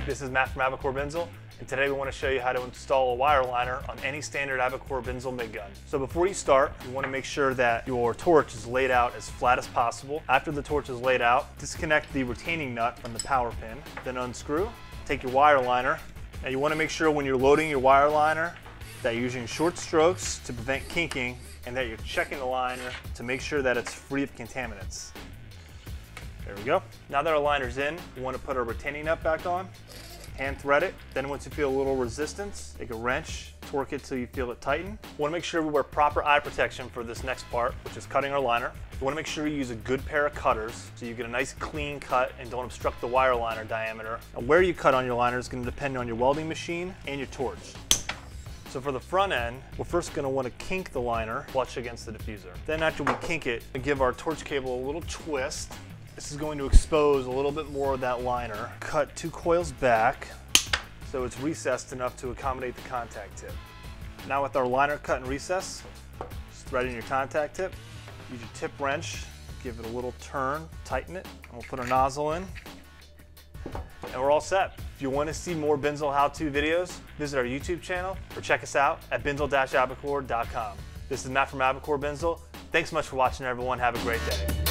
this is Matt from ABICOR BINZEL, and today we want to show you how to install a wire liner on any standard ABICOR BINZEL MIG gun. So before you start, you want to make sure that your torch is laid out as flat as possible. After the torch is laid out, disconnect the retaining nut from the power pin, then unscrew, take your wire liner. Now you want to make sure when you're loading your wire liner that you're using short strokes to prevent kinking and that you're checking the liner to make sure that it's free of contaminants. There we go. Now that our liner's in, we want to put our retaining nut back on, hand thread it. Then once you feel a little resistance, take a wrench, torque it till you feel it tighten. We want to make sure we wear proper eye protection for this next part, which is cutting our liner. You want to make sure you use a good pair of cutters so you get a nice clean cut and don't obstruct the wire liner diameter. Now where you cut on your liner is going to depend on your welding machine and your torch. So for the front end, we're first going to want to kink the liner flush against the diffuser. Then after we kink it, we give our torch cable a little twist. This is going to expose a little bit more of that liner. Cut 2 coils back so it's recessed enough to accommodate the contact tip. Now with our liner cut and recessed, just thread in your contact tip. Use your tip wrench, give it a little turn, tighten it, and we'll put our nozzle in. And we're all set. If you want to see more BINZEL how-to videos, visit our YouTube channel or check us out at binzel-abicor.com. This is Matt from ABICOR BINZEL. Thanks so much for watching, everyone. Have a great day.